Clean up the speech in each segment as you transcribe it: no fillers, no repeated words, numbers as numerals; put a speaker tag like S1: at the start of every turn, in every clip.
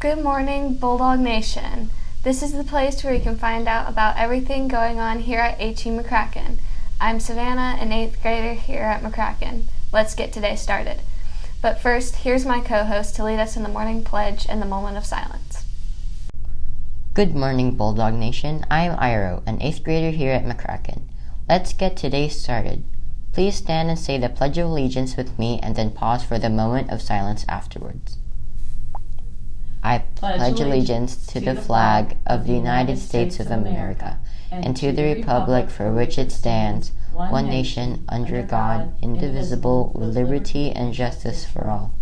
S1: Good morning, Bulldog Nation. This is the place where you can find out about everything going on here at HE McCracken. I'm Savannah, an 8th grader here at McCracken. Let's get today started. But first, here's my co-host to lead us in the morning pledge and the moment of silence.
S2: Good morning, Bulldog Nation. I'm Iro, an 8th grader here at McCracken. Let's get today started. Please stand and say the Pledge of Allegiance with me and then pause for the moment of silence afterwards. I pledge allegiance to the flag of the United States of America and to the republic for which it stands, one nation, under God, indivisible, with liberty and justice for all.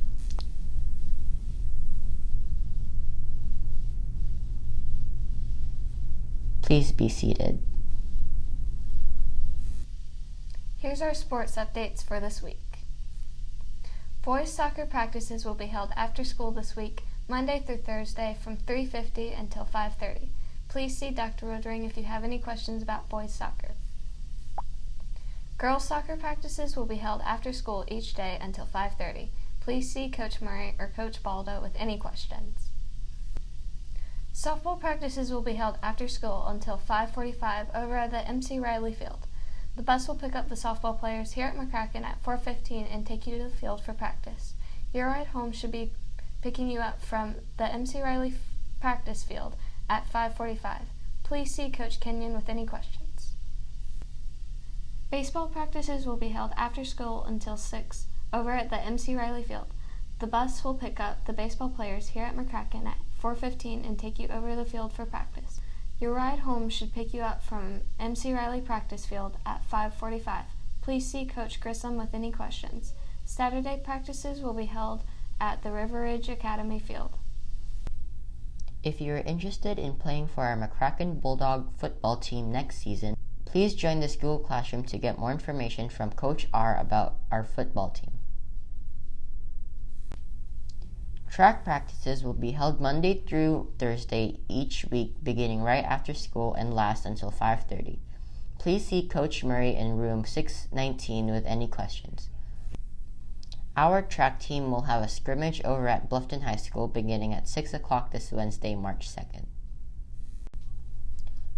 S2: Please be seated.
S1: Here's our sports updates for this week. Boys soccer practices will be held after school this week, Monday through Thursday from 3:50 until 5:30. Please see Dr. Woodring if you have any questions about boys soccer. Girls soccer practices will be held after school each day until 5:30. Please see Coach Murray or Coach Baldo with any questions. Softball practices will be held after school until 5:45 over at the MC Riley Field. The bus will pick up the softball players here at McCracken at 4:15 and take you to the field for practice. Your ride home should be picking you up from the MC Riley practice field at 5:45. Please see Coach Kenyon with any questions. Baseball practices will be held after school until 6 over at the MC Riley Field. The bus will pick up the baseball players here at McCracken at 4:15 and take you over the field for practice. Your ride home should pick you up from MC Riley practice field at 5:45. Please see Coach Grissom with any questions. Saturday practices will be held at the River Ridge Academy field.
S2: If you are interested in playing for our McCracken Bulldog football team next season, please join the school classroom to get more information from Coach R about our football team. Track practices will be held Monday through Thursday each week, beginning right after school and last until 5:30. Please see Coach Murray in room 619 with any questions. Our track team will have a scrimmage over at Bluffton High School beginning at 6 o'clock this Wednesday, March 2nd.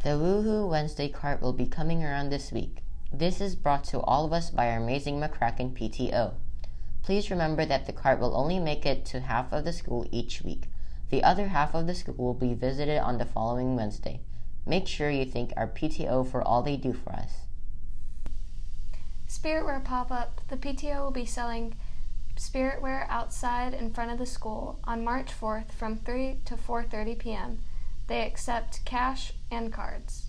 S2: The Woohoo Wednesday cart will be coming around this week. This is brought to all of us by our amazing McCracken PTO. Please remember that the cart will only make it to half of the school each week. The other half of the school will be visited on the following Wednesday. Make sure you thank our PTO for all they do for us.
S1: Spiritwear pop-up. The PTO will be selling Spiritwear outside in front of the school on March 4th from 3 to 4:30 p.m. They accept cash and cards.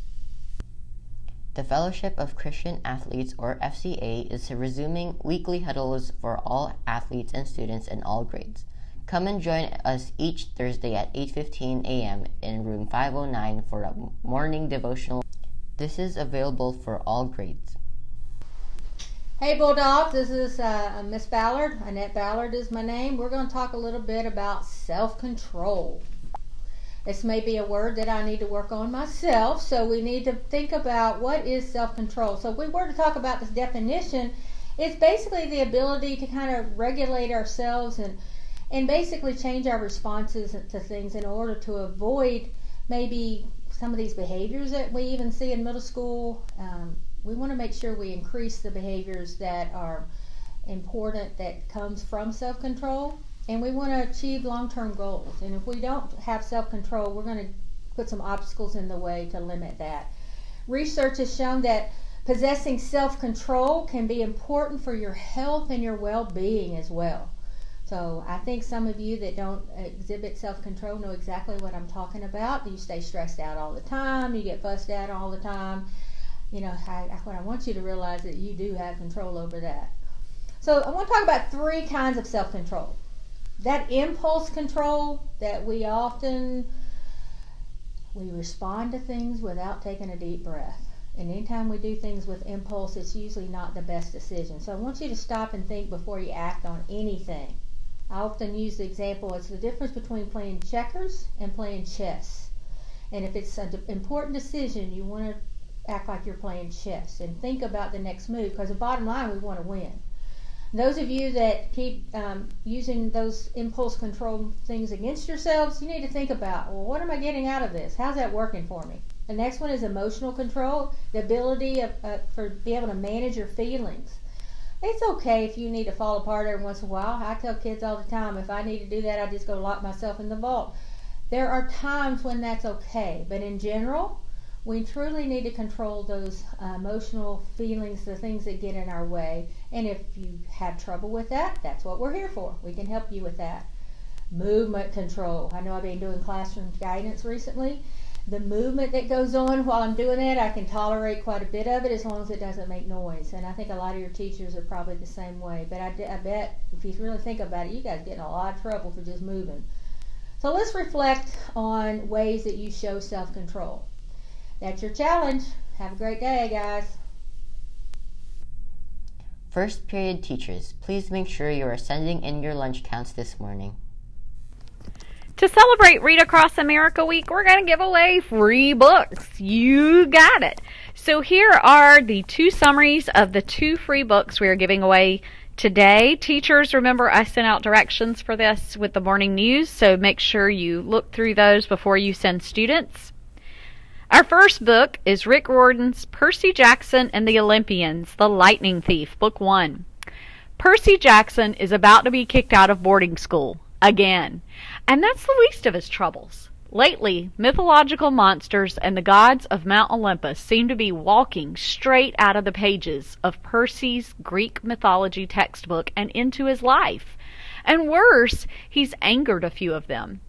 S2: The Fellowship of Christian Athletes, or FCA, is resuming weekly huddles for all athletes and students in all grades. Come and join us each Thursday at 8:15 a.m. in room 509 for a morning devotional. This is available for all grades.
S3: Hey Bulldogs, this is Miss Ballard. Annette Ballard is my name. We're going to talk a little bit about self-control. This may be a word that I need to work on myself, so we need to think about what is self-control. So if we were to talk about this definition, it's basically the ability to kind of regulate ourselves and basically change our responses to things in order to avoid maybe some of these behaviors that we even see in middle school. We want to make sure we increase the behaviors that are important that comes from self-control, and we want to achieve long-term goals. And if we don't have self-control, we're going to put some obstacles in the way to limit that. Research has shown that possessing self-control can be important for your health and your well-being as well. So I think some of you that don't exhibit self-control know exactly what I'm talking about. You stay stressed out all the time, you get fussed at all the time. You know, what I want you to realize that you do have control over that. So I want to talk about 3 kinds of self-control. That impulse control that we respond to things without taking a deep breath. And anytime we do things with impulse, it's usually not the best decision. So I want you to stop and think before you act on anything. I often use the example, it's the difference between playing checkers and playing chess. And if it's an important decision, you want to act like you're playing chess and think about the next move, because the bottom line, we want to win. Those of you that keep using those impulse control things against yourselves, you need to think about, well, what am I getting out of this? How's that working for me? The next one is emotional control, the ability for be able to manage your feelings. It's okay if you need to fall apart every once in a while. I tell kids all the time, if I need to do that, I just go lock myself in the vault. There are times when that's okay, but in general, we truly need to control those emotional feelings, the things that get in our way. And if you have trouble with that, that's what we're here for. We can help you with that. Movement control. I know I've been doing classroom guidance recently. The movement that goes on while I'm doing it, I can tolerate quite a bit of it as long as it doesn't make noise. And I think a lot of your teachers are probably the same way. But I bet if you really think about it, you guys get in a lot of trouble for just moving. So let's reflect on ways that you show self-control. That's your challenge. Have a great day, guys.
S2: First period teachers, please make sure you are sending in your lunch counts this morning.
S4: To celebrate Read Across America Week, we're going to give away free books. You got it. So here are the 2 summaries of the 2 free books we are giving away today. Teachers, remember I sent out directions for this with the morning news, so make sure you look through those before you send students. Our first book is Rick Riordan's Percy Jackson and the Olympians, The Lightning Thief, Book 1. Percy Jackson is about to be kicked out of boarding school. Again. And that's the least of his troubles. Lately, mythological monsters and the gods of Mount Olympus seem to be walking straight out of the pages of Percy's Greek mythology textbook and into his life. And worse, he's angered a few of them.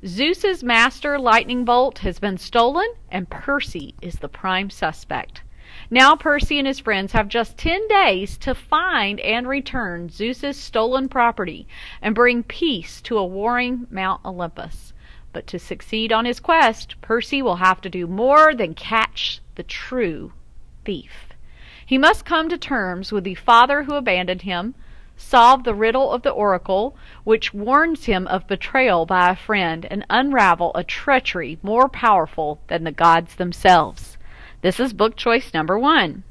S4: Zeus's master lightning bolt has been stolen, and Percy is the prime suspect. Now Percy and his friends have just 10 days to find and return Zeus's stolen property and bring peace to a warring Mount Olympus. But to succeed on his quest, Percy will have to do more than catch the true thief. He must come to terms with the father who abandoned him, solve the riddle of the oracle, which warns him of betrayal by a friend, and unravel a treachery more powerful than the gods themselves. This is book choice number 1.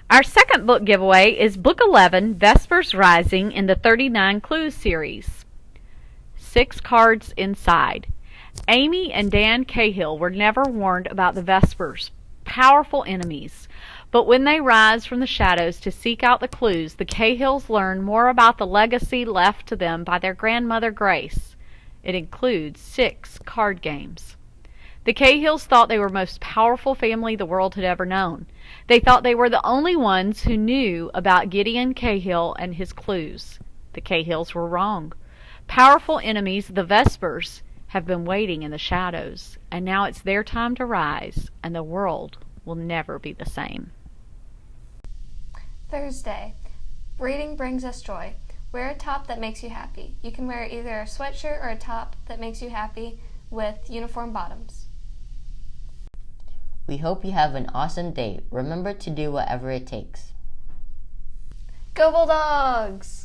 S4: Our second book giveaway is Book 11, Vespers Rising in the 39 Clues series. 6 cards inside. Amy and Dan Cahill were never warned about the Vespers, powerful enemies. But when they rise from the shadows to seek out the clues, the Cahills learn more about the legacy left to them by their grandmother Grace. It includes 6 card games. The Cahills thought they were the most powerful family the world had ever known. They thought they were the only ones who knew about Gideon Cahill and his clues. The Cahills were wrong. Powerful enemies, the Vespers, have been waiting in the shadows, and now it's their time to rise, and the world will never be the same.
S1: Thursday. Reading brings us joy. Wear a top that makes you happy. You can wear either a sweatshirt or a top that makes you happy with uniform bottoms.
S2: We hope you have an awesome day. Remember to do whatever it takes.
S1: Go Bulldogs!